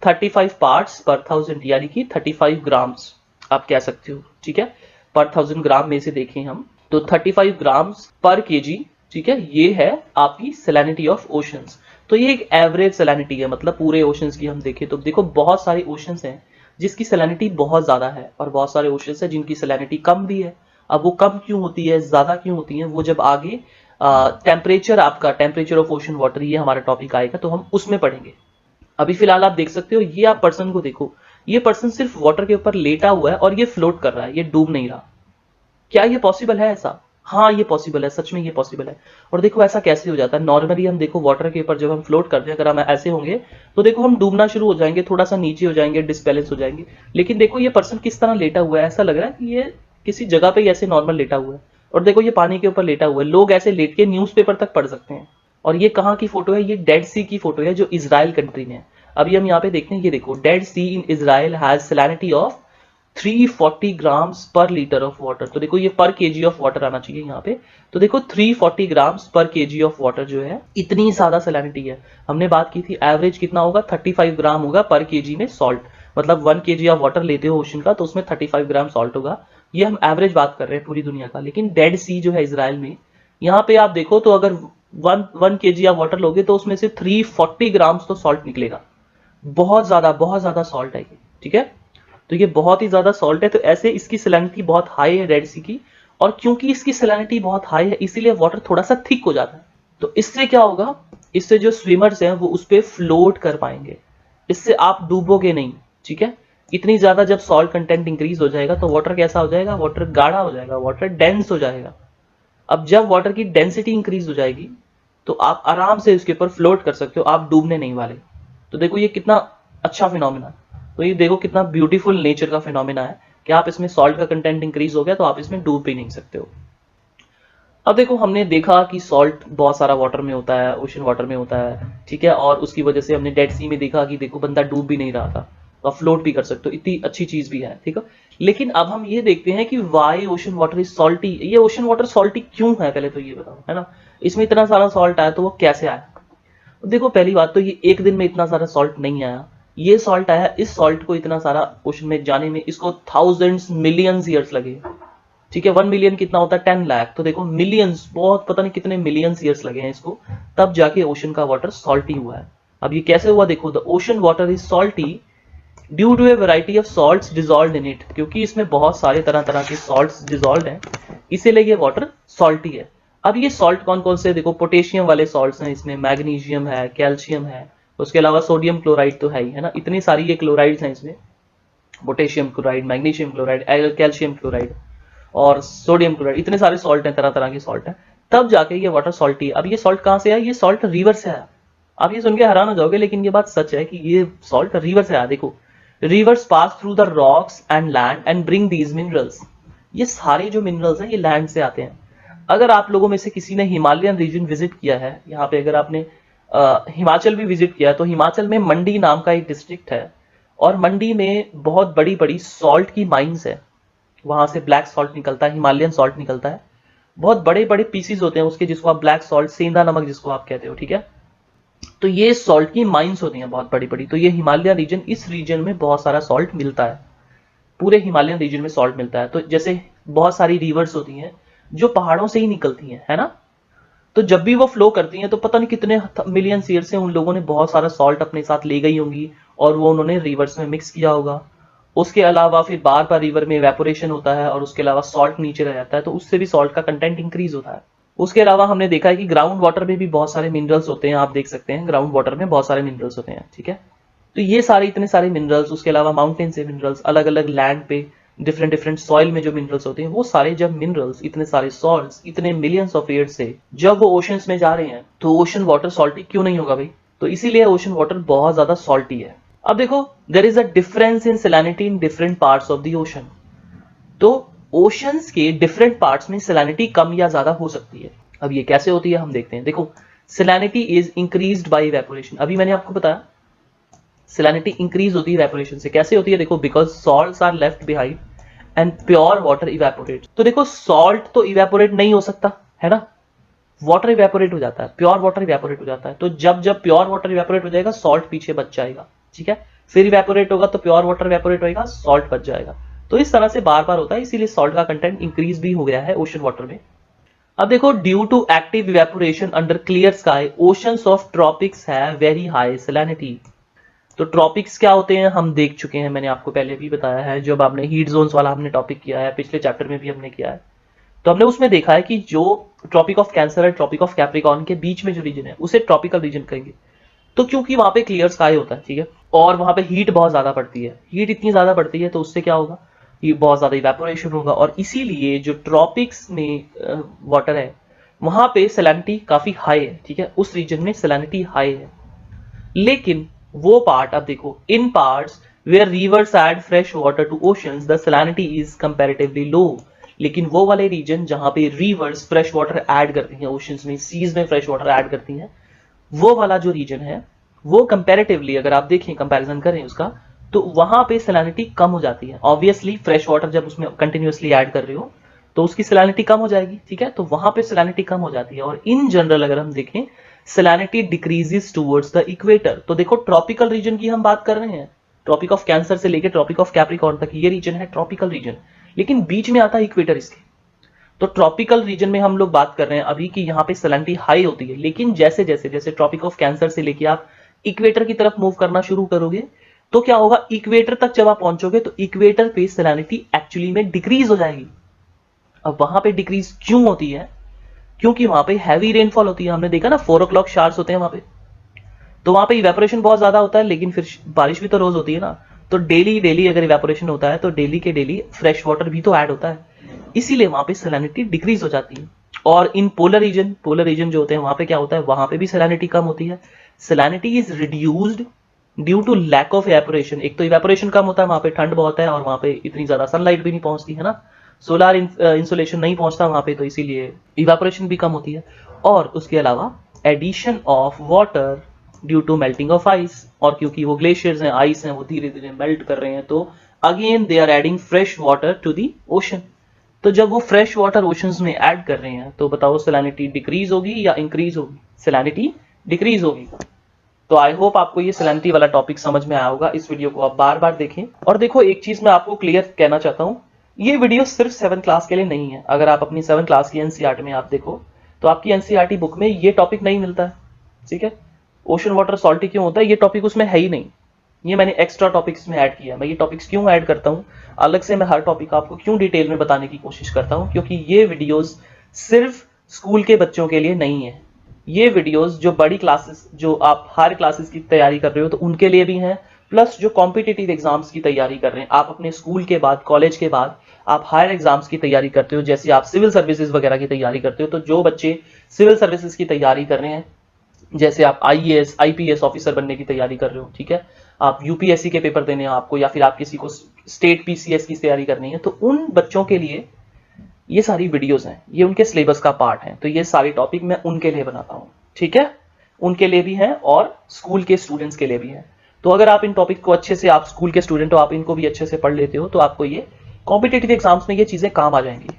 Speaker 1: 35 parts पर 1000 यानी कि 35 ग्राम्स आप कह सकते हो, ठीक है। पर 1000 ग्राम में से देखें हम तो 35 ग्राम्स पर केजी, ठीक है, ये है आपकी सैलिनिटी ऑफ ओशंस। तो ये एक एवरेज सैलिनिटी है, मतलब पूरे ओशंस की हम देखें तो देखो बहुत सारे ओशंस हैं जिसकी सैलिनिटी बहुत ज्यादा है और बहुत सारे ओशंस हैं जिनकी सैलिनिटी कम भी है। अब वो कम क्यों होती है, ज्यादा क्यों होती है, वो जब आगे टेम्परेचर आपका टेम्परेचर ऑफ ओशन वाटर ये हमारा टॉपिक आएगा तो हम उसमें पढ़ेंगे। अभी फिलहाल आप देख सकते हो, ये आप पर्सन को देखो, ये पर्सन सिर्फ वाटर के ऊपर लेटा हुआ है और ये फ्लोट कर रहा है, ये डूब नहीं रहा। क्या ये पॉसिबल है ऐसा? हाँ ये पॉसिबल है, सच में ये पॉसिबल है। और देखो ऐसा कैसे हो जाता है, नॉर्मली हम देखो वाटर के ऊपर जब हम फ्लोट करते हैं, अगर हम ऐसे होंगे तो देखो हम डूबना शुरू हो जाएंगे, थोड़ा सा नीचे हो जाएंगे, डिसबैलेंस हो जाएंगे। लेकिन देखो ये पर्सन किस तरह लेटा हुआ है, ऐसा लग रहा है कि ये किसी जगह पे ऐसे नॉर्मल लेटा हुआ है। और देखो ये पानी के ऊपर लेटा हुआ है, लोग ऐसे लेट के न्यूज़पेपर तक पढ़ सकते हैं। और ये कहाँ की फोटो है, ये डेड सी की फोटो है जो इजराइल कंट्री में है। अभी हम यहाँ पे देखते हैं, ये देखो Dead Sea in Israel has salinity of 340 grams per litre of water. तो देखो ये पर केजी ऑफ वाटर आना चाहिए यहाँ पे। तो देखो 340 ग्राम्स पर केजी ऑफ वाटर जो है, इतनी ज्यादा सैलिनिटी है। हमने बात की थी एवरेज कितना होगा, 35 ग्राम होगा पर केजी में सॉल्ट। मतलब 1 केजी आप वाटर लेते हो ओशन का तो उसमें 35 ग्राम सॉल्ट होगा। ये हम एवरेज बात कर रहे हैं पूरी दुनिया का। लेकिन डेड सी जो है इजराइल में, यहाँ पे आप देखो तो अगर 1 केजी आप वाटर लोगे तो उसमें से 340 ग्राम्स तो सॉल्ट निकलेगा। बहुत ज्यादा सॉल्ट है ये, ठीक है। तो ये बहुत ही ज्यादा सॉल्ट है, तो ऐसे इसकी सैलिनिटी बहुत हाई है डेड सी की। और क्योंकि इसकी सैलिनिटी बहुत हाई है इसीलिए वाटर थोड़ा सा थिक हो जाता है। तो इससे क्या होगा, इससे जो स्विमर्स हैं वो उस पर फ्लोट कर पाएंगे, इससे आप डूबोगे नहीं, ठीक है। इतनी ज्यादा जब सॉल्ट कंटेंट इंक्रीज हो जाएगा तो वाटर कैसा हो जाएगा, वाटर गाढ़ा हो जाएगा, वाटर डेंस हो जाएगा। अब जब वाटर की डेंसिटी इंक्रीज हो जाएगी तो आप आराम से इसके ऊपर फ्लोट कर सकते हो, आप डूबने नहीं वाले। तो देखो ये कितना अच्छा फिनोमिना है। तो ये देखो कितना ब्यूटीफुल नेचर का फिनोमिना है कि आप इसमें सॉल्ट का कंटेंट इंक्रीज हो गया तो आप इसमें डूब भी नहीं सकते हो। अब देखो हमने देखा कि सॉल्ट बहुत सारा वाटर में होता है, ओशन वाटर में होता है, ठीक है। और उसकी वजह से हमने डेड सी में देखा कि देखो बंदा डूब भी नहीं रहा था, तो आप फ्लोट भी कर सकते हो, इतनी अच्छी चीज भी है, ठीक है। लेकिन अब हम ये देखते हैं कि why ocean water is salty. ये ओशन वाटर सॉल्टी क्यों है, पहले तो ये बताओ, है ना। इसमें इतना सारा सॉल्ट आया तो वो कैसे आया। देखो पहली बात तो ये एक दिन में इतना सारा सॉल्ट नहीं आया, ये सॉल्ट आया, इस सॉल्ट को इतना सारा ओशन में जाने में इसको थाउजेंड्स मिलियंस ईयर्स लगे, ठीक है। 1 मिलियन कितना होता है, 10 लाख। तो देखो मिलियंस, बहुत पता नहीं कितने मिलियंस ईयर्स लगे हैं इसको, तब जाके ओशन का वाटर सॉल्टी हुआ है। अब ये कैसे हुआ, देखो the ocean water is salty due to a variety of salts dissolved in it, क्योंकि इसमें बहुत सारे तरह तरह के सॉल्ट्स डिजॉल्व्ड हैं, इसीलिए ये वाटर सॉल्टी है। अब ये सॉल्ट कौन कौन से, देखो पोटेशियम वाले सॉल्ट्स हैं इसमें, मैग्नीशियम है, कैल्शियम है, उसके अलावा सोडियम क्लोराइड तो है ही, है ना। इतनी सारी ये क्लोराइड्स हैं इसमें, potassium chloride, magnesium chloride, calcium chloride और सोडियम क्लोराइड, इतने सारे सॉल्ट हैं, तरह तरह के सॉल्ट हैं, तब जाके ये वाटर सॉल्टी है। अब ये सॉल्ट कहाँ से आया, ये सॉल्ट रिवर से आया। आप ये सुन के हैरान हो जाओगे लेकिन ये बात सच है कि ये सॉल्ट रिवर से आया। देखो reverse pass through the rocks and land and bring these minerals. ये सारे जो मिनरल्स हैं ये लैंड से आते हैं। अगर आप लोगों में से किसी ने हिमालयन रीजन विजिट किया है, यहाँ पे अगर आपने हिमाचल भी विजिट किया है, तो हिमाचल में मंडी नाम का एक डिस्ट्रिक्ट है और मंडी में बहुत बड़ी बड़ी सॉल्ट की माइंस है। वहां से ब्लैक सॉल्ट निकलता है, हिमालयन सॉल्ट निकलता है, बहुत बड़े बड़े पीसीज होते हैं उसके, जिसको आप ब्लैक सॉल्ट, सेंधा नमक जिसको आप कहते हो, ठीक है। तो ये सॉल्ट की माइंस होती हैं बहुत बड़ी बड़ी। तो ये हिमालय रीजन, इस रीजन में बहुत सारा सॉल्ट मिलता है, पूरे हिमालयन रीजन में सॉल्ट मिलता है। तो जैसे बहुत सारी रिवर्स होती हैं जो पहाड़ों से ही निकलती हैं, है ना। तो जब भी वो फ्लो करती हैं तो पता नहीं कितने मिलियन ईयर से उन लोगों ने बहुत सारा सॉल्ट अपने साथ ले गई होंगी और वो उन्होंने रिवर्स में मिक्स किया होगा। उसके अलावा फिर बार बार रिवर में इवेपोरेशन होता है और उसके अलावा सॉल्ट नीचे रह जाता है, तो उससे भी सॉल्ट का कंटेंट इंक्रीज होता है। उसके अलावा हमने देखा है कि ग्राउंड वाटर में भी बहुत सारे मिनरल्स होते हैं, आप देख सकते हैं ग्राउंड वाटर में बहुत सारे मिनरल्स होते हैं, ठीक है। तो ये सारे इतने सारे मिनरल्स, उसके अलावा माउंटेन से मिनरल्स, अलग अलग लैंड पे डिफरेंट डिफरेंट सॉइल में जो मिनरल्स होते हैं, वो सारे जब मिनरल्स, इतने सारे सॉल्ट्स, इतने मिलियंस ऑफ ईयर्स से जब वो ओशंस में जा रहे हैं तो ओशन वाटर सॉल्टी क्यों नहीं होगा भाई। तो इसीलिए ओशन वाटर बहुत ज्यादा सॉल्टी है। अब देखो there is a difference in salinity in different parts of the ocean. तो ओशंस के डिफरेंट पार्ट्स में सैलिनिटी कम या ज्यादा हो सकती है। अब ये कैसे होती है हम देखते हैं। देखो salinity is increased by evaporation. अभी मैंने आपको बताया सैलिनिटी इंक्रीज होती है इवेपोरेशन से। कैसे होती है, देखो because salts are left behind and pure water evaporate. तो देखो सॉल्ट तो इवेपोरेट नहीं हो सकता, है ना, वाटर इवेपोरेट हो जाता है, प्योर वाटर इवेपोरेट हो जाता है। तो जब जब प्योर वाटर इवेपोरेट हो जाएगा सॉल्ट पीछे बच जाएगा, ठीक है। फिर इवेपोरेट होगा तो प्योर वाटर इवेपोरेट होगा, सॉल्ट बच जाएगा। तो इस तरह से बार बार होता है, इसीलिए सॉल्ट का कंटेंट इंक्रीज भी हो गया है ओशन वाटर में। अब देखो, due to active evaporation under clear sky oceans of tropics have very high salinity. तो ट्रॉपिक्स क्या होते हैं हम देख चुके हैं, मैंने आपको पहले भी बताया है, जब आपने हीट जोन्स वाला हमने टॉपिक किया है, पिछले चैप्टर में भी हमने किया है। तो हमने उसमें देखा है कि जो ट्रॉपिक ऑफ कैंसर और ट्रॉपिक ऑफ कैप्रिकॉर्न के बीच में जो रीजन है उसे ट्रॉपिकल रीजन कहेंगे। तो क्योंकि वहां पे क्लियर स्काई होता है, ठीक है, और वहां पे हीट बहुत ज्यादा पड़ती है, हीट इतनी ज्यादा पड़ती है तो उससे क्या होगा, ये बहुत ज्यादा इवेपोरेशन होगा, और इसीलिए जो ट्रॉपिक्स में वाटर है वहां पे सैलिनिटी काफी हाई है, ठीक है, उस रीजन में सैलिनिटी हाई है। लेकिन वो पार्ट, अब देखो, in parts where rivers add fresh water to oceans the salinity is comparatively low. लेकिन वो वाले रीजन जहां पे रिवर्स फ्रेश वाटर ऐड करती हैं ओशंस में, सीज में फ्रेश वाटर ऐड करती हैं, वो वाला जो रीजन है वो कंपैरेटिवली अगर आप देखें, कंपैरिजन करें उसका, तो वहां पे सैलिनिटी कम हो जाती है। ऑब्वियसली फ्रेश वाटर जब उसमें कंटिन्यूअसली ऐड कर रहे हो तो उसकी सैलिनिटी कम हो जाएगी, ठीक है, तो वहां पे सैलिनिटी कम हो जाती है। और इन जनरल अगर हम देखें, salinity decreases towards the equator. तो देखो, ट्रॉपिकल रीजन की हम बात कर रहे हैं, ट्रॉपिक ऑफ कैंसर से लेकर ट्रॉपिक ऑफ कैप्रिकॉर्न तक ये रीजन है ट्रॉपिकल रीजन, लेकिन बीच में आता है इक्वेटर इसके। तो ट्रॉपिकल रीजन में हम लोग बात कर रहे हैं अभी कि यहाँ पे सैलिनिटी हाई होती है, लेकिन जैसे जैसे जैसे ट्रॉपिक ऑफ कैंसर से लेके आप इक्वेटर की तरफ मूव करना शुरू करोगे तो क्या होगा, इक्वेटर तक जब आप पहुंचोगे तो इक्वेटर पे सैलिनिटी एक्चुअली में डिक्रीज हो जाएगी। अब वहां पे डिक्रीज क्यों होती है, क्योंकि वहां पे हैवी रेनफॉल होती है। हमने देखा ना 4 o'clock शार्स होते हैं वहां पे, तो वहां पे इवेपोरेशन बहुत ज्यादा होता है, लेकिन फिर बारिश भी तो रोज होती है ना, तो डेली डेली अगर इवेपोरेशन होता है तो डेली के डेली फ्रेश वाटर भी तो ऐड होता है, इसीलिए वहां पे सैलिनिटी डिक्रीज हो जाती है। और इन पोलर रीजन जो होते हैं वहां पे क्या होता है, वहां पे भी सैलिनिटी कम होती है। Salinity is reduced due to lack of evaporation. एक तो इवेपोरेशन कम होता है, वहां पे ठंड बहुत है और वहां पे इतनी ज्यादा सनलाइट भी नहीं पहुंचती है ना, सोलर इंसुलेशन नहीं पहुंचता वहां पे, तो इसीलिए इवेपोरेशन भी कम होती है। और उसके अलावा addition of water due to melting of ice, और क्योंकि वो ग्लेशियर्स हैं, आइस हैं, वो धीरे धीरे मेल्ट कर रहे हैं, तो again they are adding fresh water to the ocean. तो जब वो फ्रेश वाटर ओशंस में ऐड कर रहे हैं तो बताओ सैलिनिटी डिक्रीज होगी या इंक्रीज होगी, सैलिनिटी डिक्रीज होगी। तो आई होप आपको ये सैलिनिटी वाला टॉपिक समझ में आया होगा, इस वीडियो को आप बार बार देखें। और देखो, एक चीज मैं आपको क्लियर कहना चाहता हूं, ये वीडियो सिर्फ 7 क्लास के लिए नहीं है। अगर आप अपनी 7 क्लास की एनसीईआरटी में आप देखो तो आपकी एनसीईआरटी बुक में ये टॉपिक नहीं मिलता है, ठीक है, ओशन वाटर सॉल्टी क्यों होता है, ये टॉपिक उसमें है ही नहीं। ये मैंने एक्स्ट्रा टॉपिक्स में ऐड किया। मैं ये टॉपिक्स क्यों ऐड करता हूँ, अलग से मैं हर टॉपिक आपको क्यों डिटेल में बताने की कोशिश करता हूँ, क्योंकि ये वीडियोस सिर्फ स्कूल के बच्चों के लिए नहीं है। ये वीडियोस जो बड़ी क्लासेस, जो आप हायर क्लासेस की तैयारी कर रहे हो तो उनके लिए भी हैं, प्लस जो कॉम्पिटिटिव एग्जाम्स की तैयारी कर रहे हैं, आप अपने स्कूल के बाद, कॉलेज के बाद आप हायर एग्जाम्स की तैयारी करते हो, जैसे आप सिविल सर्विसेज वगैरह की तैयारी करते हो, तो जो बच्चे सिविल सर्विसेज की तैयारी कर रहे हैं, जैसे आप आईएएस आईपीएस ऑफिसर बनने की तैयारी कर रहे हो, ठीक है, आप यूपीएससी के पेपर देने हैं आपको, या फिर आप किसी को स्टेट पीसीएस की तैयारी करनी है, तो उन बच्चों के लिए ये सारी वीडियोस हैं, ये उनके सिलेबस का पार्ट है। तो ये सारी टॉपिक मैं उनके लिए बनाता हूँ, ठीक है, उनके लिए भी है और स्कूल के स्टूडेंट्स के लिए भी है। तो अगर आप इन टॉपिक को अच्छे से, आप स्कूल के स्टूडेंट हो, आप इनको भी अच्छे से पढ़ लेते हो, तो आपको ये कॉम्पिटेटिव एग्जाम्स में ये चीजें काम आ जाएंगी।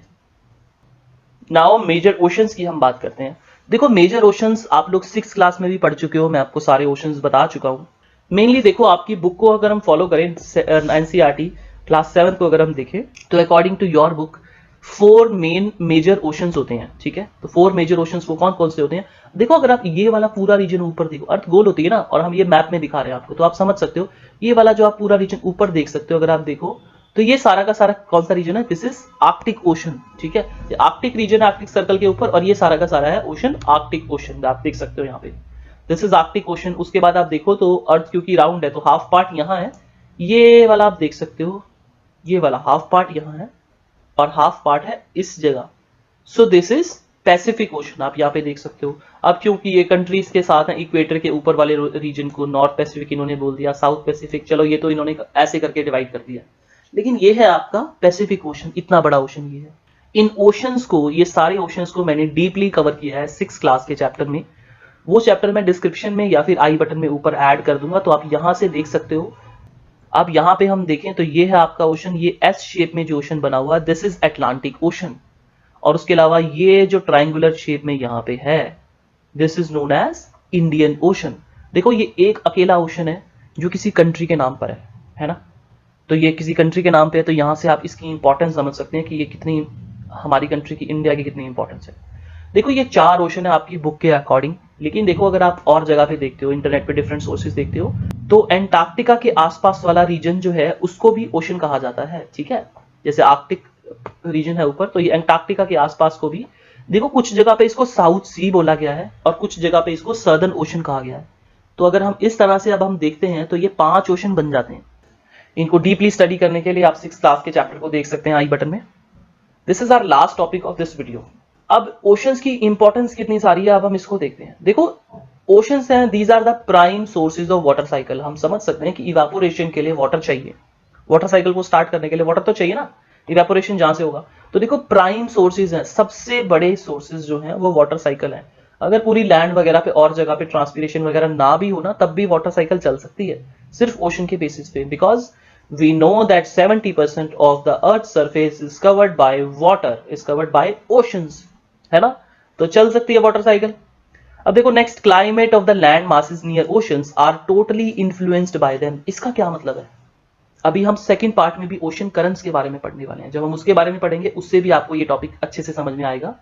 Speaker 1: नाउ मेजर ओशंस की हम बात करते हैं। देखो, मेजर ओशंस आप लोग 6 क्लास में भी पढ़ चुके हो, मैं आपको सारे ओशंस बता चुका हूं। मेनली देखो, आपकी बुक को अगर हम फॉलो करें, एनसीईआरटी क्लास 7 को अगर हम देखें तो according to your book 4 main major oceans होते हैं, ठीक है। तो 4 मेजर ओशंस वो कौन कौन से होते हैं, देखो, अगर आप ये वाला पूरा रीजन ऊपर देखो, अर्थ गोल होती है ना, और हम ये मैप में दिखा रहे हैं आपको, तो आप समझ सकते हो ये वाला जो आप पूरा रीजन ऊपर देख सकते हो, अगर आप देखो तो ये सारा का सारा कौन सा रीजन है, दिस इज आर्कटिक ओशन, ठीक है, ये आर्कटिक रीजन है, आर्कटिक सर्कल के ऊपर, और ये सारा का सारा है ओशन, आर्कटिक ओशन, आप देख सकते हो यहाँ पे, दिस इज आर्कटिक ओशन। उसके बाद आप देखो तो अर्थ क्योंकि राउंड है तो हाफ पार्ट यहाँ है, ये वाला आप देख सकते हो, ये वाला हाफ पार्ट यहाँ है और हाफ पार्ट है इस जगह। So this is Pacific ocean, आप यहाँ पे देख सकते हो। अब क्योंकि ये कंट्रीज के साथ है, इक्वेटर के ऊपर वाले रीजन को नॉर्थ पैसिफिक इन्होंने बोल दिया, साउथ पैसिफिक, चलो ये तो इन्होंने ऐसे करके डिवाइड कर दिया, लेकिन ये है आपका पैसिफिक ओशन, इतना बड़ा ओशन ये है। इन ओशंस को, ये सारे ओशंस को मैंने डीपली कवर किया है 6 क्लास के चैप्टर में, वो चैप्टर मैं डिस्क्रिप्शन में या फिर आई बटन में ऊपर ऐड कर दूंगा, तो आप यहां से देख सकते हो। अब यहाँ पे हम देखें तो ये है आपका ओशन, ये एस शेप में जो ओशन बना हुआ, दिस इज अटलांटिक ओशन, और उसके अलावा ये जो ट्राइंगुलर शेप में यहाँ पे है, this is known as Indian Ocean. देखो, ये एक अकेला ओशन है, जो किसी कंट्री के नाम पर है ना। तो ये किसी कंट्री के नाम पे है, तो यहाँ से आप इसकी इंपॉर्टेंस समझ सकते हैं कि ये कितनी हमारी कंट्री की, इंडिया की कितनी इंपॉर्टेंस है। देखो ये 4 ओशन है आपकी बुक के अकॉर्डिंग, लेकिन देखो अगर आप और जगह पे देखते हो, इंटरनेट पे डिफरेंट सोर्सेज देखते हो, तो एंटार्क्टिका के आसपास वाला रीजन जो है उसको भी ओशन कहा जाता है, ठीक है। जैसे आर्कटिक रीजन है ऊपर, तो ये एंटार्क्टिका के आसपास को भी देखो कुछ जगह पे इसको साउथ सी बोला गया है और कुछ जगह पे इसको सर्दर्न ओशन कहा गया है। तो अगर हम इस तरह से अब हम देखते हैं तो ये 5 ओशन बन जाते हैं। इनको डीपली स्टडी करने के लिए आप 6th क्लास के चैप्टर को देख सकते हैं आई बटन में। This is our last topic of this video. अब ओशंस की इंपॉर्टेंस कितनी सारी है, अब हम इसको देखते हैं। देखो ओशंस हैं, these are the prime sources of water cycle. हम समझ सकते हैं कि इवेपोरेशन के लिए वाटर चाहिए, वाटर साइकिल को स्टार्ट करने के लिए वाटर तो चाहिए ना, इवेपोरेशन जहां से होगा। तो देखो प्राइम सोर्सेज हैं, सबसे बड़े सोर्सेज जो हैं वो वाटर साइकिल हैं। अगर पूरी लैंड वगैरह पे और जगह पे ट्रांसपिरेशन वगैरह ना भी हो ना, तब भी वाटर साइकिल चल सकती है सिर्फ ओशन के बेसिस पे, because we know that 70% of the earth's surface is covered by water, is covered by oceans, है ना। तो चल सकती है वाटर साइकिल। अब देखो next, climate of the land masses near oceans are totally influenced by them. इसका क्या मतलब है, अभी हम सेकंड पार्ट में भी ओशन करंट्स के बारे में पढ़ने वाले हैं। जब हम उसके बारे में पढ़ेंगे उससे भी आपको ये टॉपिक अच्छे से समझ में आएगा।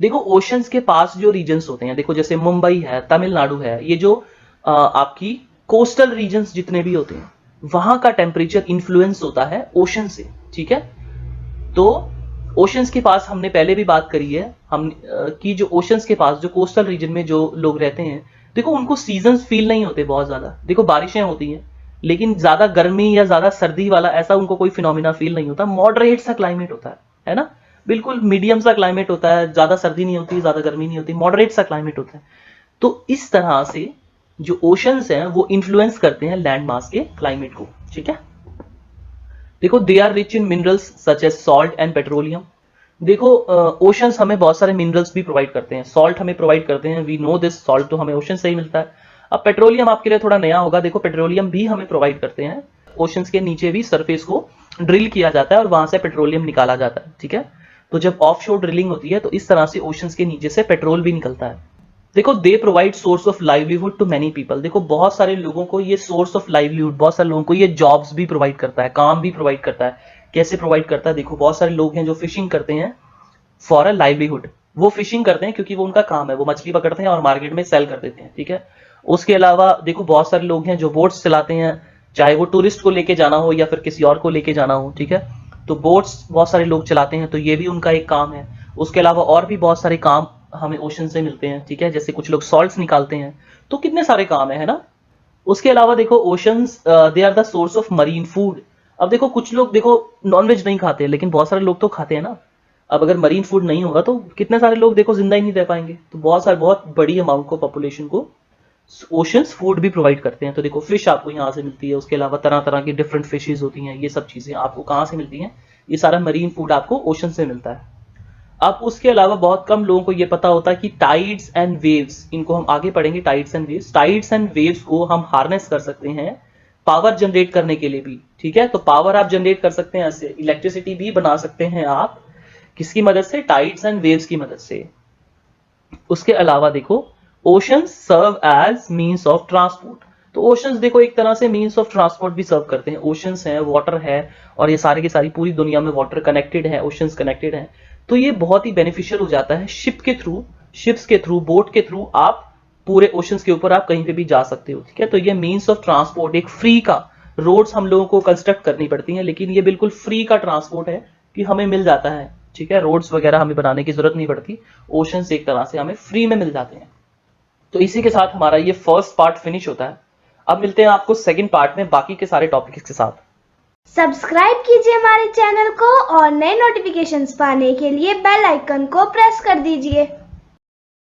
Speaker 1: देखो ओशंस के पास जो रीजन्स होते हैं, देखो जैसे मुंबई है, तमिलनाडु है, ये जो आपकी कोस्टल रीजन्स जितने भी होते हैं, वहां का टेम्परेचर इन्फ्लुएंस होता है ओशन से, ठीक है। तो ओशंस के पास हमने पहले भी बात करी है हम कि जो ओशंस के पास जो कोस्टल रीजन में जो लोग रहते हैं, देखो उनको सीजन्स फील नहीं होते बहुत ज्यादा। देखो बारिशें होती हैं लेकिन ज्यादा गर्मी या ज्यादा सर्दी वाला ऐसा उनको कोई फिनोमिना फील नहीं होता। मॉडरेट सा क्लाइमेट होता है ना, बिल्कुल मीडियम सा क्लाइमेट होता है, ज्यादा सर्दी नहीं होती, ज्यादा गर्मी नहीं होती, मॉडरेट सा क्लाइमेट होता है। तो इस तरह से जो ओशंस हैं वो इन्फ्लुएंस करते हैं लैंड मास के क्लाइमेट को, ठीक है। देखो they are rich in minerals such as salt and petroleum. देखो ओशंस हमें बहुत सारे मिनरल्स भी प्रोवाइड करते हैं, सॉल्ट हमें प्रोवाइड करते हैं, वी नो दिस, सॉल्ट तो हमें ओशन से ही मिलता है। अब पेट्रोलियम आपके लिए थोड़ा नया होगा, देखो पेट्रोलियम भी हमें प्रोवाइड करते हैं। ओशंस के नीचे भी सरफेस को ड्रिल किया जाता है और वहां से पेट्रोलियम निकाला जाता है, ठीक है। तो जब ऑफशोर ड्रिलिंग होती है तो इस तरह से ओशंस के नीचे से पेट्रोल भी निकलता है। देखो they provide source of livelihood to many people. देखो बहुत सारे लोगों को ये सोर्स ऑफ लाइवलीहुड, बहुत सारे लोगों को ये जॉब्स भी प्रोवाइड करता है, काम भी प्रोवाइड करता है। कैसे प्रोवाइड करता है, देखो बहुत सारे लोग हैं जो फिशिंग करते हैं फॉर अ लाइवलीहुड। वो फिशिंग करते हैं क्योंकि वो उनका काम है, वो मछली पकड़ते हैं और मार्केट में सेल कर देते हैं, ठीक है। उसके अलावा देखो बहुत सारे लोग हैं जो बोट्स चलाते हैं, चाहे वो टूरिस्ट को लेके जाना हो या फिर किसी और को लेके जाना हो, ठीक है। तो बोट्स बहुत सारे लोग चलाते हैं, तो ये भी उनका एक काम है। उसके अलावा और भी बहुत सारे काम हमें ओशन से मिलते हैं, ठीक है। जैसे कुछ लोग सॉल्ट्स निकालते हैं, तो कितने सारे काम है ना। उसके अलावा देखो oceans they are the source of marine food. अब देखो कुछ लोग देखो नॉनवेज नहीं खाते, लेकिन बहुत सारे लोग तो खाते हैं ना। अब अगर मरीन फूड नहीं होगा तो कितने सारे लोग देखो जिंदा ही नहीं रह पाएंगे। तो बहुत बड़ी अमाउंट को, पॉपुलेशन को ओशंस फूड भी प्रोवाइड करते हैं। तो देखो फिश आपको यहाँ से मिलती है, उसके अलावा तरह तरह की डिफरेंट फिशेज होती हैं, ये सब चीजें आपको कहाँ से मिलती हैं, ये सारा मरीन फूड आपको ओशन से मिलता है। अब उसके अलावा बहुत कम लोगों को ये पता होता है कि टाइड्स एंड वेव्स, इनको हम आगे पढ़ेंगे, tides and waves. Tides and waves को हम हार्नेस कर सकते हैं पावर जनरेट करने के लिए भी, ठीक है। तो पावर आप जनरेट कर सकते हैं ऐसे, इलेक्ट्रिसिटी भी बना सकते हैं आप किसकी मदद से, टाइड्स एंड वेव्स की मदद से। उसके अलावा देखो oceans serve as means of transport. तो ओशंस देखो एक तरह से मीन्स ऑफ ट्रांसपोर्ट भी सर्व करते हैं। ओशंस है, वाटर है, और ये सारे की सारी पूरी दुनिया में वाटर कनेक्टेड है, ओशंस कनेक्टेड है। तो ये बहुत ही बेनिफिशियल हो जाता है शिप के थ्रू, शिप्स के थ्रू, बोट के थ्रू आप पूरे ओशंस के ऊपर आप कहीं पे भी जा सकते हो, ठीक है। तो ये मीन्स ऑफ ट्रांसपोर्ट एक फ्री का, रोड्स हम लोगों को कंस्ट्रक्ट करनी पड़ती हैं, लेकिन ये बिल्कुल फ्री का ट्रांसपोर्ट है कि हमें मिल जाता है, ठीक है। रोड्स वगैरह हमें बनाने की जरूरत नहीं पड़ती, ओशंस एक तरह से हमें फ्री में मिल जाते हैं। तो इसी के साथ हमारा ये फर्स्ट पार्ट फिनिश होता है। अब मिलते हैं आपको सेकंड पार्ट में बाकी के सारे टॉपिक्स के साथ।
Speaker 2: सब्सक्राइब कीजिए हमारे चैनल को और नए नोटिफिकेशंस पाने के लिए बेल आइकन को प्रेस कर दीजिए।